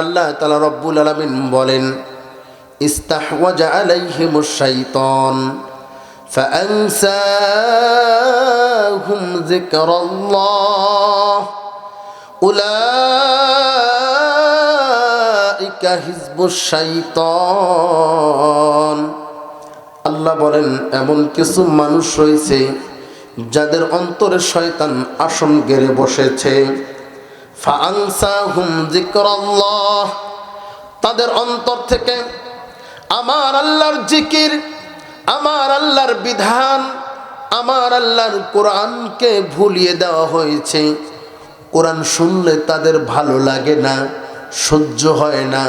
আল্লাহ তাআলা রব্বুল আলামিন বলেন, ইস্তাহওয়াজা আলাইহিমুশ শাইতান ফাআনসাহুম যিকরাল্লাহ উলাইকা হিজবুশ শাইতান। আল্লাহ বলেন, এমন কিছু মানুষ রয়েছে যাদের অন্তরে শয়তান আসন গেড়ে বসেছে। ফাআনসাহুম যিকরাল্লাহ, তাদের অন্তর থেকে আমার আল্লাহর জিকির, আমার আল্লাহর বিধান, আমার আল্লাহর কোরআনকে ভুলিয়ে দেওয়া হয়েছে। কোরআন শুনলে তাদের ভালো লাগে না, সহ্য হয় না।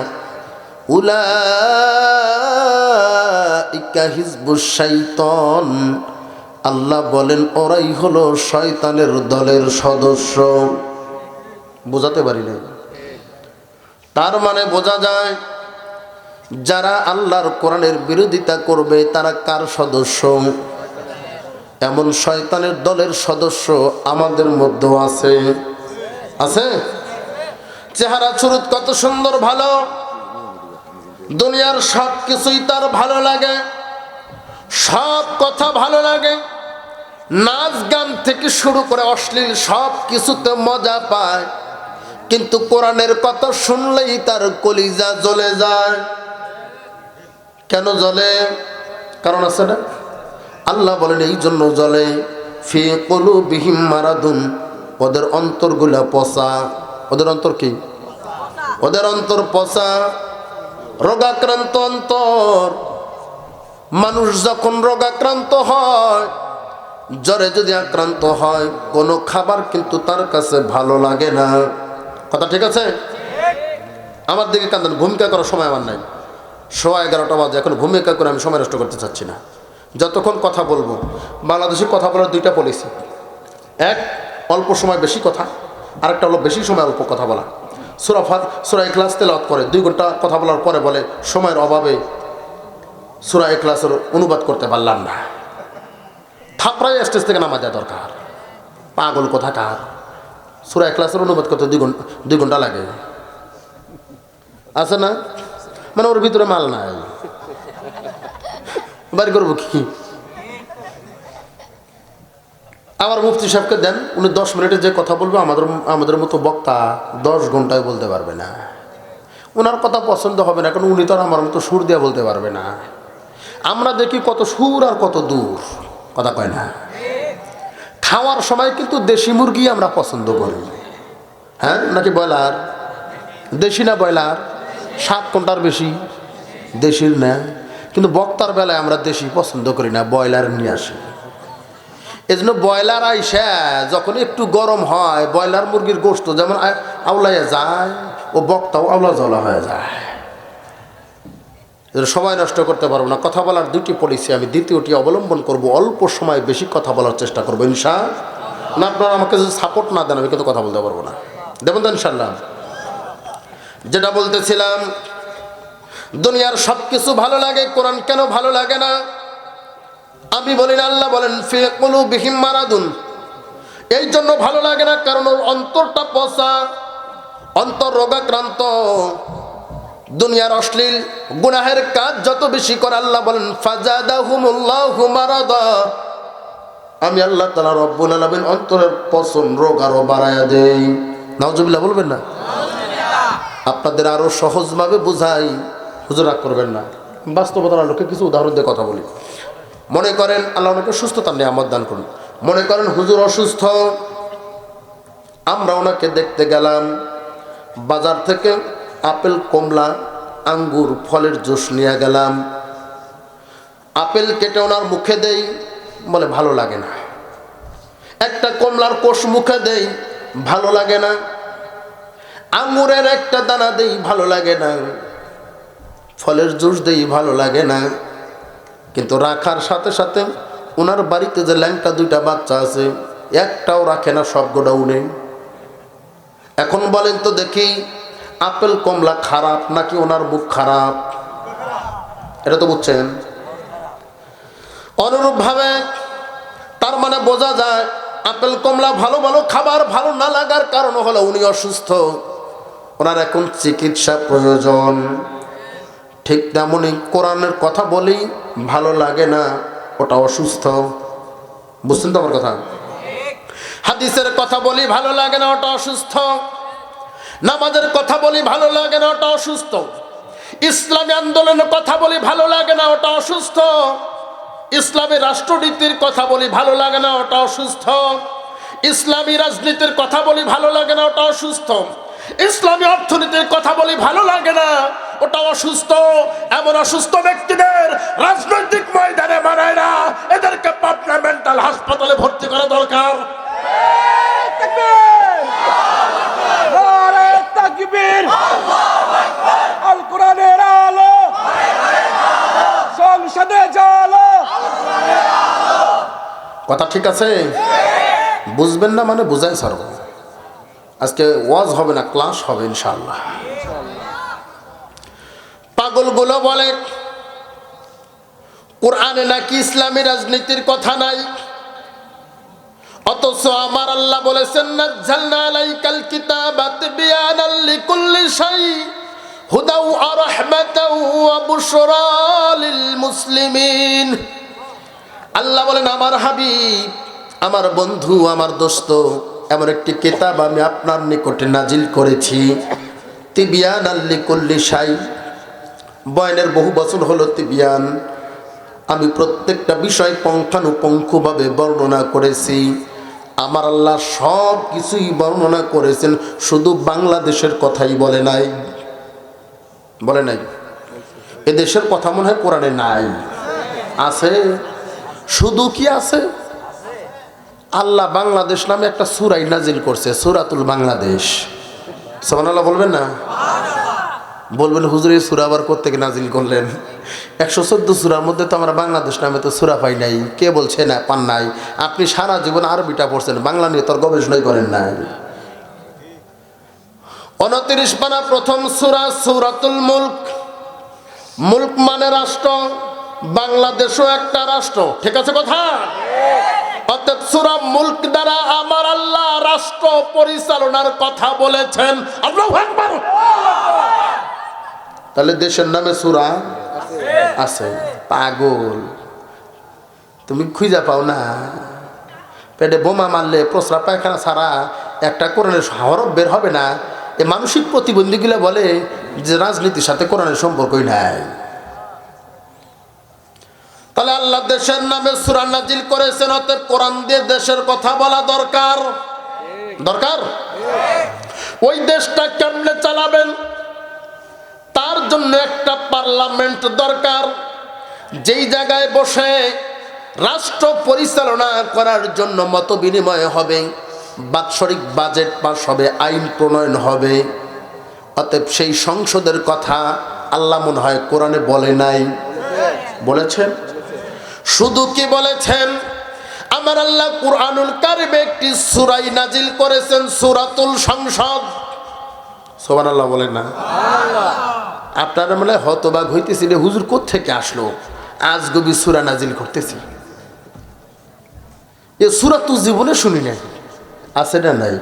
উলাইকা হিজবুশ শাইতান, আল্লাহ বলেন ওরাই হলো শয়তানের দলের সদস্য। বোঝাতে পারি না? তার মানে বোঝা যায় যারা আল্লাহর কোরআনের বিরোধিতা করবে তারা কার সদস্য? এমন শয়তানের দলের সদস্য আমাদের মধ্যে আছে। আছে? চেহারা চুরুত কত সুন্দর, ভালো, দুনিয়ার সব কিছুই তার ভালো লাগে, সব কথা ভালো লাগে, নাচ গান থেকে শুরু করে অশ্লীল সব কিছুতে মজা পায়, কিন্তু কোরআনের কথা শুনলেই তার কলিজা জ্বলে যায়। কেন জ্বলে? কারণ আছে না? আল্লাহ বলেন এই জন্য জ্বলে, ফি কুলুবিহিম মারাদুন, ওদের অন্তরগুলা পচা। ওদের অন্তর কি? ওদের অন্তর পচা, রোগাক্রান্ত অন্তর। মানুষ যখন রোগাক্রান্ত হয়, জ্বরে যদি আক্রান্ত হয়, কোনো খাবার কিন্তু তার কাছে ভালো লাগে না। কথা ঠিক আছে? আমার দিকে কান্দেন, ভূমিকা করার সময় আমার নাই। 11:15 বাজে, এখন ভূমিকা করে আমি সময় নষ্ট করতে চাচ্ছি না। যতক্ষণ কথা বলবো, বাংলাদেশে কথা বলার দুইটা পলিসি, এক অল্প সময় বেশি কথা, আরেকটা হলো বেশি সময় অল্প কথা বলা। সূরা ইখলাস তেলাওয়াত করে 2 ঘন্টা কথা বলার পরে বলে সময়ের অভাবে সূরা ইখলাসের অনুবাদ করতে পারলাম না। থাপড়ায় স্টেজ থেকে নামা যায় দরকার। পাগল কোথাকার! সূরা ইখলাসের অনুবাদ করতে 2 ঘন্টা লাগে। আছে না? মানে ওর ভিতরে মাল নাই, বাড়ি করবো কি? আবার মুফতি সাহেবকে দেন, উনি 10 মিনিটে যে কথা বলবে আমাদের মতো বক্তা 10 ঘন্টায় বলতে পারবে না। ওনার কথা পছন্দ হবে না, কারণ উনি তো আর আমার মতো সুর দিয়ে বলতে পারবে না। আমরা দেখি কত সুর আর কত দূর, কথা কয় না? খাওয়ার সময় কিন্তু দেশি মুরগি আমরা পছন্দ করি, হ্যাঁ নাকি ব্রয়লার? দেশি না ব্রয়লার? 7 ঘন্টার বেশি দেশির না, কিন্তু বক্তার বেলায় আমরা দেশি পছন্দ করি না, ব্রয়লার নিয়ে আসি। এই জন্য ব্রয়লার আইসা যখন একটু গরম হয়, ব্রয়লার মুরগির গোশত যেমন আউলাইয়া যায়, ও বক্তাও আউলা জ্বলা হয়ে যায়। সময় নষ্ট করতে পারবো না। কথা বলার 2টি পলিসি, আমি দ্বিতীয়টি অবলম্বন করব, অল্প সময় বেশি কথা বলার চেষ্টা করবো ইনশাআল্লাহ। না আপনারা আমাকে যদি সাপোর্ট না দেন আমি কিন্তু কথা বলতে পারবো না। দেবেন তো ইনশাআল্লাহ? যেটা বলতেছিলাম, দুনিয়ার সব কিছু ভালো লাগে, কোরআন কেন ভালো লাগে না? আমি বলি না, আল্লাহ বলেন ফি কুলুবিহিম মারাদুন। এই জন্য ভালো লাগে না কারণ ওর অন্তরটা পচা, অন্তর রোগাক্রান্ত। দুনিয়ার অশ্লীল গুনাহের কাজ যত বেশি করে, আল্লাহ বলেন ফাজাদাহুমুল্লাহু মারাদা, আমি আল্লাহ তাআলা রব্বুল আলামিন অন্তরের পচন রোগ আরো বাড়ায়া দেই। নাউজুবিল্লাহ বলবেন না? আপনাদের আরো সহজভাবে বুঝাই, হুজুর রাগ করবেন না। বাস্তবতার আলোকে কিছু উদাহরণ দিয়ে কথা বলি। মনে করেন আল্লাহ ওনাকে সুস্থতার নিয়ামত দান করুন। মনে করেন হুজুর অসুস্থ, আমরা ওনাকে দেখতে গেলাম, বাজার থেকে আপেল, কমলা, আঙ্গুর, ফলের জুস নিয়ে গেলাম। আপেল কেটে ওনার মুখে দেই, বলে ভালো লাগে না। একটা কমলার কোষ মুখে দেই, ভালো লাগে না। আঙ্গুরের একটা দানা দেই, ভালো লাগে না। ফলের জুস দেই, ভালো লাগে না। কিন্তু রাখার সাথে সাথে ওনার বাড়িতে যে ল্যাংটা 2টা বাচ্চা আছে, একটাও রাখে না, সবগুলো উনে। এখন বলেন তো দেখি, আপেল কমলা খারাপ নাকি ওনার মুখ খারাপ? এটা তো বুঝছেন। অনুরূপ ভাবে তার মানে বোঝা যায় আপেল কমলা ভালো ভালো খাবার ভালো না লাগার কারণ হলো উনি অসুস্থ। ওনার এখন চিকিৎসা প্রয়োজন। ঠিক তেমনই কোরআনের কথা বলেই ভালো লাগে না, ওটা অসুস্থ। বুঝছেন তো আমার কথা? হাদিসের কথা বলি ভালো লাগে না, ওটা অসুস্থ। নামাজের কথা বলি ভালো লাগে না, ওটা অসুস্থ। ইসলামী আন্দোলনের কথা বলি ভালো লাগে না, ওটা অসুস্থ। ইসলামী রাষ্ট্রনীতির কথা বলি ভালো লাগে না, ওটা অসুস্থ। ইসলামী রাজনীতির কথা বলি ভালো লাগে না, ওটা অসুস্থ। ইসলামী অর্থনীতির কথা বলি ভালো লাগে না, ওটা অসুস্থ। এমন অসুস্থ ব্যক্তিদের রাজনৈতিক ময়দানে মানায় না, এদেরকে পাবনা মেন্টাল হাসপাতালে ভর্তি করা দরকার। আল কোরআনের আলো সংসদে জালো। কথা ঠিক আছে? বুঝবেন না মানে বুঝাই ছাড়ব। আজকে ওয়াজ হবে না, ক্লাস হবে ইনশাআল্লাহ। পাগলগুলো বলে কোরআনে নাকি ইসলামী রাজনীতির কথা নাই, অথচ আমার আল্লাহ বলেছেন নাজ্জালনা আলাইকাল কিতাবা তিবয়ানাল লিকুল্লি শাই হুদা ওয়া রাহমাতাও ওয়া বুশরা লিল মুসলিমিন। আল্লাহ বলেন আমার হাবিব, আমার বন্ধু, আমার দোস্ত, এমন একটি কিতাব আমি আপনার নিকটে নাজিল করেছি। তিবয়ানাল লিকুল্লি শাই, বয়ানের বহু বছর হলো তিবিয়ান। আমি প্রত্যেকটা বিষয় পুঙ্খানুপুঙ্খভাবে বর্ণনা করেছি। আমার আল্লাহ সব কিছুই বর্ণনা করেছেন, শুধু বাংলাদেশের কথাই বলে নাই। বলে নাই? এদেশের কথা মনে হয় কোরআনে নাই। আছে? শুধু কি আছে? আল্লাহ বাংলাদেশ নামে একটা সূরা নাজিল করছে, সূরাতুল বাংলাদেশ। সুবহানাল্লাহ বলবেন না? বলবেন হুজুর এই সূরা আবার কোত্থেকে নাজিল করলেন? 114 সূরার মধ্যে তো আমরা বাংলাদেশ নামে তো সূরা পাই নাই। কে বলছে না পান নাই? আপনি সারা জীবন আরবিটা পড়ছেন, বাংলা নিয়ে তোর গবেষণাই করেন নাই। 29 পারা প্রথম সূরা সূরাতুল মুলক। মুলক মানে রাষ্ট্র, বাংলাদেশও একটা রাষ্ট্র। ঠিক আছে কথা? অতএব সূরা মুলক দ্বারা আমার আল্লাহ রাষ্ট্র পরিচালনার কথা বলেছেন। আল্লাহু আকবার। তাহলে দেশের নামে সূরা আছে? পাগল তুমি খুঁজে পাও না? পেটে বোমা মারলে প্রস্রাব পায়খানা ছাড়া একটা কোরআনের হরফ বের হবে না। এই মানসিক প্রতিবন্ধীগুলো বলে যে রাজনীতির সাথে কোরআনের সম্পর্কই নাই। তাহলে আল্লাহ দেশের নামে সূরা নাজিল করেছেন, অতএব কোরআন দিয়ে দেশের কথা বলা দরকার। দরকার? ওই দেশটা কেমনে চালাবেন তার জন্য একটা পার্লামেন্ট দরকার, যেই জায়গায় বসে রাষ্ট্র পরিচালনা করার জন্য মত বিনিময় হবে, বাৎসরিক বাজেট পাস হবে, আইন প্রণয়ন হবে। অতএব সেই সংসদের কথা আল্লাহ মনে হয় কোরআনে বলে নাই। বলেছেন? শুধু কি বলেছেন? আমার আল্লাহ কুরআনুল কারিমে একটি সূরা নাজিল করেছেন, সূরাতুল সংসদ। সুবহানাল্লাহ বলেন না? আপনারা মানে হতবাক হইতেছিল, হুজুর কোত্থেকে আসলো আজগবি সূরা নাজিল করতেছি। এ সূরা তো জীবনে শুনি নাই। আছে না নাই?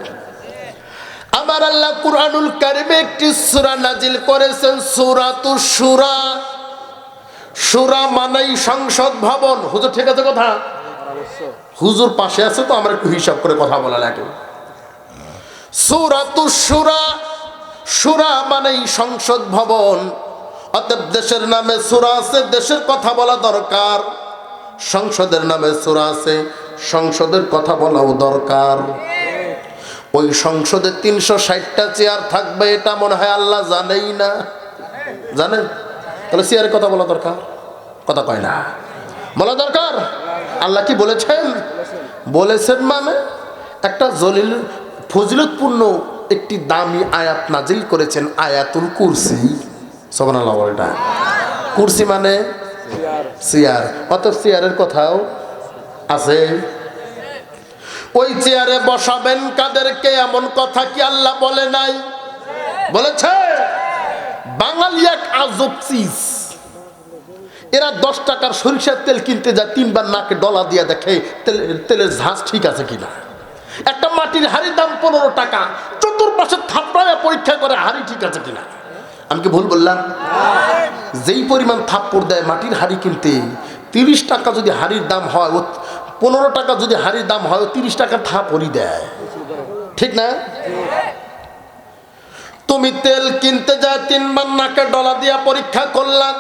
আমার আল্লাহ কুরআনুল কারিমে একটি সূরা নাজিল করেছেন, সূরাতুশ শুরা। শুরা মানেই সংসদ ভবন। হুজুর ঠিক আছে কথা? হুজুর পাশে আছে তো আমরা একটু হিসাব করে কথা বলা লাগে। সূরাতুশ শুরা, শুরা মানেই সংসদ ভবন। অতএব দেশের নামে সূরা আছে, দেশের কথা বলা দরকার। সংসদের নামে সূরা আছে, সংসদের কথা বলাও দরকার। ওই সংসদে 360টা চেয়ার থাকবে, এটা মনে হয় আল্লাহ জানেই না। জানেন? তাহলে চেয়ারের কথা বলা দরকার। কথা কয় না, বলা দরকার। আল্লাহ কি বলেছেন? বলেছেন মানে একটা জলিল ফজিলতপূর্ণ একটি দামি আয়াত নাজিল করেছেন, আয়াতুল কুরসি। সুবহানাল্লাহ বলটা। কুরসি মানে চেয়ার। অতএব চেয়ারের কথাও আছে। ওই চেয়ারে বসাবেন কাদেরকে, এমন কথা কি আল্লাহ বলে নাই? বলেছে? বাঙালি এক আজব চিজ। এরা 10 টাকার সরিষার তেল কিনতে যায়, 3 বার নাকে ডলা দিয়ে দেখে তেলের ঝাঁজ ঠিক আছে কিনা। একটা মাটির হাড়ির দাম 15 টাকা, চতুর্পাশ পাশে থাপড়ায় পরীক্ষা করে হাড়ি ঠিক আছে কিনা। আমি কি ভুল বললাম? যেই পরিমাণ থাপ্পড় দেয় মাটির হাড়ি কিনতে, 30 টাকা যদি হাড়ির দাম হয়, 15 টাকা যদি হাড়ির দাম হয়, 30 টাকা থাপ্পড়ই দেয়, ঠিক না? তুমি তেল কিনতে যায় 3 বার নাকে ডলা দিয়া পরীক্ষা করলাম,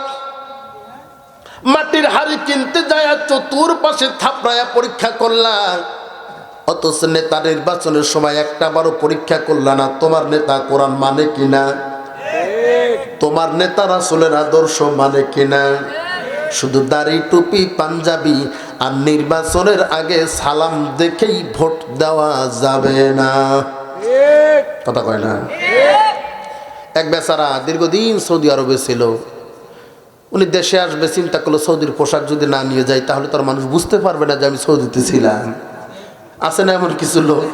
মাটির হাড়ি কিনতে যায় চতুর্পাশে থাপড়ায়া পরীক্ষা করলাম, অথচ নেতা নির্বাচনের সময় একটা বারও পরীক্ষা করলা না তোমার নেতা কোরআন মানে কিনা, তোমার নেতা রাসূলের আদর্শ মানে কিনা। শুধু দাড়ি টুপি পাঞ্জাবি আর নির্বাচনের আগে সালাম দেখেই ভোট দেওয়া যাবে না, কথা কয় না? এক বেচারা দীর্ঘদিন সৌদি আরবে ছিল, উনি দেশে আসবে, চিন্তা করলো সৌদির পোশাক যদি না নিয়ে যায় তাহলে তার মানুষ বুঝতে পারবে না যে আমি সৌদিতে ছিলাম। আছে না এমন কিছু লোক?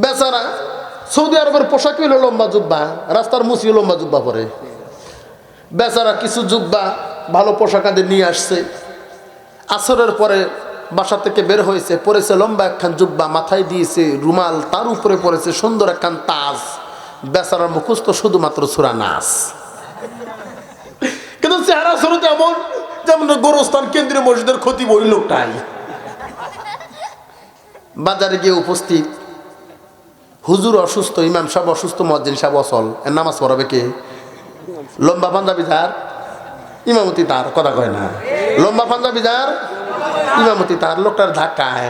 বেচারা সৌদি আরবের পোশাক হলো লম্বা জুব্বা, রাস্তার মুছিও লম্বা জুব্বা পরে। বেচারা কিছু জুব্বা ভালো পোশাক আদি নিয়ে আসছে, আসরের পরে বাসা থেকে বের হয়েছে, পরেছে লম্বা একখান জুব্বা, মাথায় দিয়েছে রুমাল, তার উপরে পড়েছে সুন্দর একখান তাজ। বেচারার মুখস্থ শুধুমাত্র সূরা নাস, কিন্তু চেহারা শুরুতে এমন যেমন গোরস্থান কেন্দ্রীয় মসজিদের খতিব ওই লোকটাই। বাজারে গিয়ে উপস্থিত, হুজুর অসুস্থ, ইমাম সাহেব অসুস্থ, মুয়াজ্জিন সাহেব অচল, এর নামাজ পড়াবে কে? লম্বা পাঞ্জাবি যার ইমামতি তার, কথা কয় না? লম্বা পাঞ্জাবি যার ইমামতি তার, লোকটার ধাক্কায়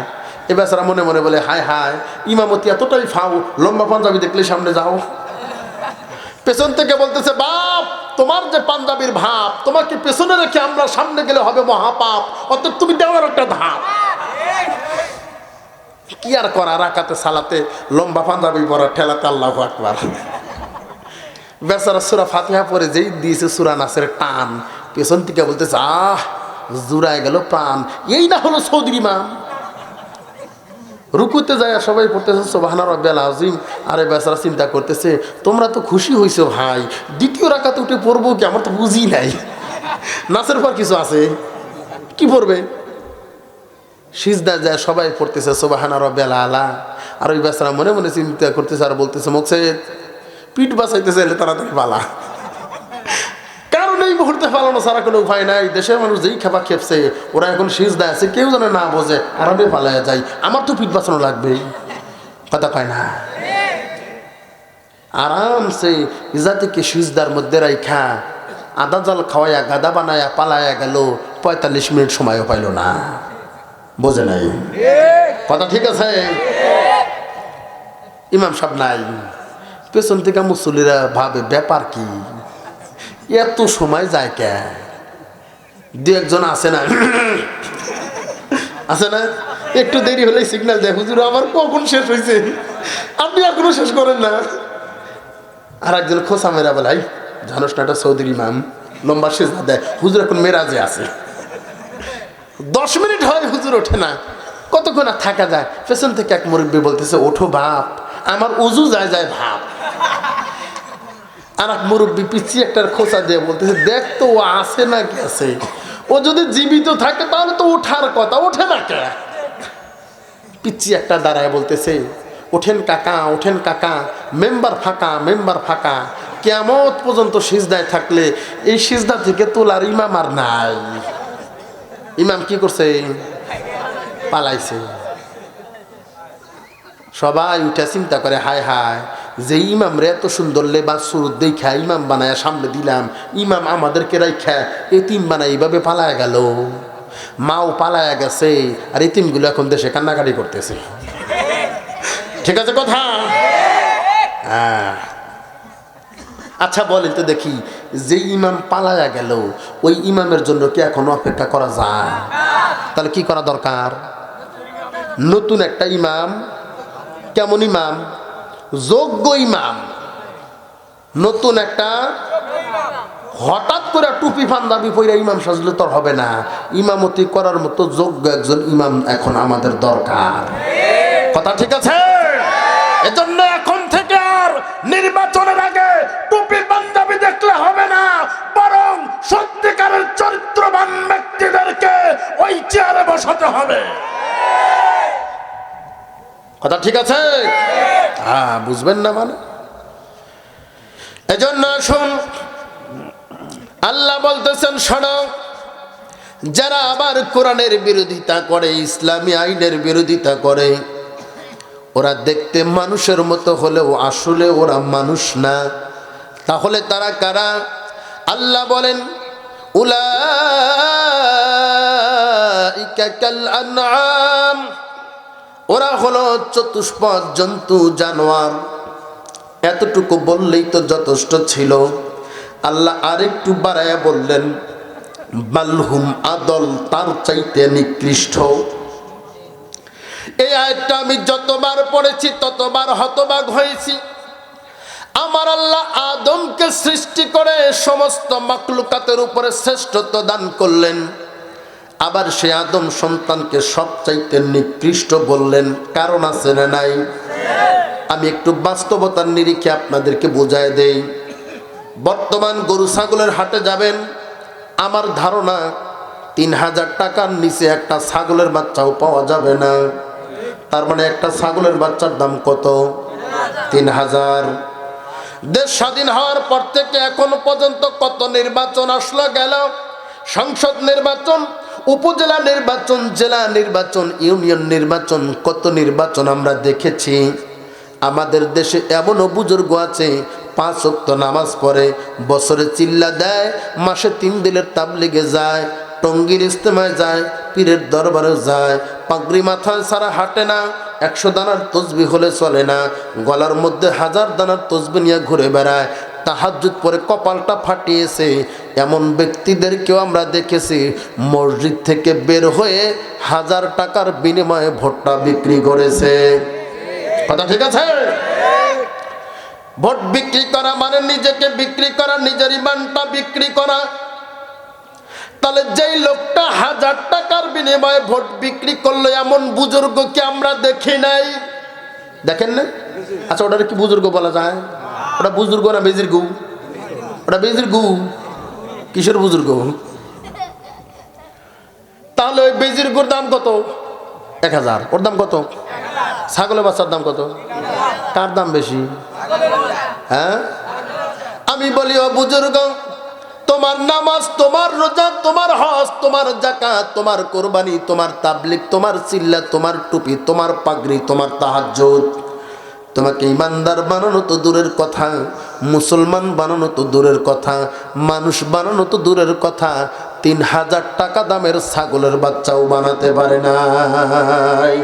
এ বেচারা মনে মনে বলে হায় হায়, ইমামতি এতটাই ফাও, লম্বা পাঞ্জাবি দেখলে সামনে যাও। পেছন থেকে বলতেছে বাপ, তোমার যে পাঞ্জাবির ভাব, তোমাকে পেছনে রেখে আমরা সামনে গেলে হবে মহাপাপ, অতএব তুমি দেওয়ার একটা ধাপ। কি আর করা, রাকাতে সালাতে লম্বা পাঞ্জাবি পরা ঠেলাতে আল্লাহু আকবার। বেচারা সূরা ফাতিহা পড়ে যেই দিয়েছে সূরা নাসের টান, পেছন থেকে বলতেছে আহ জুড়ায় গেল প্রাণ, এই না হলো সৌদির ইমাম। রুকুতে যায় সবাই পড়তেছে সুবহান রাব্বিয়াল আযীম, আরে বেচারা চিন্তা করতেছে তোমরা তো খুশি হইছো ভাই, দ্বিতীয় রাকাতে উঠে পড়বো কি, আমার তো বুঝি নাই নাচের পর কিছু আছে, কি পড়বে? সিজদা যায় সবাই পড়তেছে সুবহান রাব্বিয়াল আলা, আর ওই বেচারা মনে মনে চিন্তা করতেছে আর বলতেছে মোকসেদ পিঠ বাঁচাইতেছে এলে তাড়াতাড়ি পালা, কারণ এই মুহূর্তে পালানো ছাড়া কোনো উপায় নাই। দেশের মানুষ যেই খেপা খেপছে, ওরা এখন সিজদা আছে, কেউ যেন না বোঝে, আরামে পালায়া যায়, আমার তো পিঠ বাঁচানো লাগবেই, কথা কয় না? আরামসে ইজাতিকে সিজদার মধ্যে রাইখা আদা জল খাওয়াইয়া গাদা বানায়া পালায়া গেল, 45 মিনিট সময়ও পাইল না, বোঝে নাই, কথা ঠিক আছে? ইমাম সাহেব নাই, পেছন থেকে মুসল্লিরা ভাবে ব্যাপার কি, এত সময় যায় কে? দু একজন আছে না আছে না, একটু দেরি হলে সিগন্যাল দেয়, হুজুর আমার কখন শেষ হয়েছে, আপনি এখনো শেষ করেন না। আর একজন খোসা মেরা বলাই, জানোস না এটা সৌদির ইমাম, লম্বা সিজদা দেয়, হুজুর এখন মেরাজে আছে, 10 মিনিট হয় হুজুর ওঠে না, কতক্ষণ আর থাকা যায়। পেছন থেকে এক মুরব্বী বলতেছে ওঠো বাপ, আমার উজু যায় যায় ভাব। আর এক মুরব্বী পিছিয়ে একটা খোঁচা দিয়ে বলতেছে দেখ তো ও আছে না গেছে, ও যদি জীবিত থাকে তাহলে তো ওঠার কথা, ওঠে না কে? পিছিয়ে একটা দাঁড়ায় বলতেছে ওঠেন কাকা, ওঠেন কাকা, মেম্বার ফাঁকা, মেম্বার ফাঁকা, কিয়ামত পর্যন্ত সিজদায় থাকলে এই সিজদা থেকে তোলার ইমাম আর নাই। ইমাম কি করছে? পালাইছে। সবাই উঠে চিন্তা করে হায় হায়, যে ইমাম রে এত সুন্দর লেবাস সুরত দেখা ইমাম বানায় সামনে দিলাম, ইমাম আমাদেরকে রাইখা এতিম বানায় এইভাবে পালায়া গেল, মাও পালায়া গেছে, আর এতিমগুলো এখন দেশে কান্নাকাটি করতেছে, ঠিক আছে কথা? হ্যাঁ, আচ্ছা বলেন তো দেখি, যে ইমাম পালায়া গেল ওই ইমামের জন্য কি এখনো অপেক্ষা করা যায়? তাহলে কি করা দরকার? নতুন একটা ইমাম। কেমন ইমাম? যোগ্য ইমাম, নতুন একটা। হঠাৎ করে টুপি পাঞ্জাবি পরে ইমাম সাজলে তো হবে না, ইমামতি করার মতো যোগ্য একজন ইমাম এখন আমাদের দরকার, কথা ঠিক আছে? এজন্য এখন থেকে আর নির্বাচনের আগে টুপি পাঞ্জাবি দেখলে হবে না, বরং সত্যিকারের চরিত্রবান ব্যক্তিদেরকে ওই চেয়ারে বসাতে হবে, কথা ঠিক আছে? হ্যাঁ, বুঝবেন না মানে। এজন্য আসুন, আল্লাহ বলতেছেন শোনো, যারা আবার কোরআনের বিরোধিতা করে, ইসলামী আইনের বিরোধিতা করে, ওরা দেখতে মানুষের মতো হলেও আসলে ওরা মানুষ না। তাহলে তারা কারা? আল্লাহ বলেন উলাইকা কাল আনআম, ওরা হলো চতুষ্পদ জন্তু, জানোয়ার। এতটুকু বললেই তো যথেষ্ট ছিল। আল্লাহ আরেকটু বাড়ায়া বললেন বালহুম আদল, তার চাইতে নিকৃষ্ট। এই আয়াতটা আমি যতবার পড়েছি ততবার হতবাক হয়েছি। আমার আল্লাহ আদমকে সৃষ্টি করে সমস্ত মাখলুকাতের উপরে শ্রেষ্ঠত্ব দান করলেন, আবার সে আদম সন্তানকে সবচাইতে নিকৃষ্ট বললেন। কারণ আছে না নাই? আমি একটু বাস্তবতার নিরিখে আপনাদেরকে বোঝায় দেই। বর্তমান গরু ছাগলের হাটে যাবেন, আমার ধারণা ৩,০০০ টাকার নিচে একটা ছাগলের বাচ্চাও পাওয়া যাবে না। তার মানে একটা ছাগলের বাচ্চার দাম কত? ৩,০০০। দেশ স্বাধীন হওয়ার পর থেকে এখন পর্যন্ত কত নির্বাচন আসলো গেল, সংসদ নির্বাচন, উপজেলা নির্বাচন, জেলা নির্বাচন, ইউনিয়ন নির্বাচন, কত নির্বাচন আমরা দেখেছি। আমাদের দেশে এমনও বুজুর্গ আছে 5 ওয়াক্ত নামাজ পড়ে, বছরে চিল্লা দেয়, মাসে 3 দিনের তাবলিগে যায়, টঙ্গীর ইস্তেমায় যায়, পীরের দরবারে যায়, পাগড়ি মাথায় ছাড়া হাঁটে না, 100 দানার তসবি হলে চলে না, গলার মধ্যে 1000 দানার তসবি নিয়ে ঘুরে বেড়ায়, তাহাজ্জুদ পরে কপালটা ফাটিয়েছে। এমন ব্যক্তিদেরকেও আমরা দেখেছি মসজিদ থেকে বের হয়ে 1000 টাকার বিনিময়ে ভোটটা বিক্রি করেছে। কথা ঠিক আছে? ভোট বিক্রি করা মানে নিজেকে বিক্রি করা, নিজের ইমানটা বিক্রি করা। তাহলে যেই লোকটা 1000 টাকার বিনিময়ে ভোট বিক্রি করলো, এমন বুজুর্গকে আমরা দেখি নাই। দেখেন না? আচ্ছা, ওটা কি বুজুর্গ বলা যায়? ওটা বুজুর্গ না বেজির গু? ওটা বেজির গু। কিসের বুজুর্গ? তাহলে ওই বেজির গুর দাম কত? 1000। ওর দাম কত? ছাগলের বাচ্চার দাম কত? কার দাম বেশি? হ্যাঁ, আমি বলি ও বুজুর্গ, তোমার নামাজ, তোমার রোজা, তোমার হজ, তোমার যাকাত, তোমার কোরবানি, তোমার তাবলিগ, তোমার চিল্লা, তোমার টুপি, তোমার পাগড়ি, তোমার তাহাজ্জুদ, তোমাকে ইমানদার বানানো তো দূরের কথা, মুসলমান বানানো তো দূরের কথা, মানুষ বানানো তো দূরের কথা, 3000 টাকা দামের ছাগলের বাচ্চাও বানাতে পারে নাই।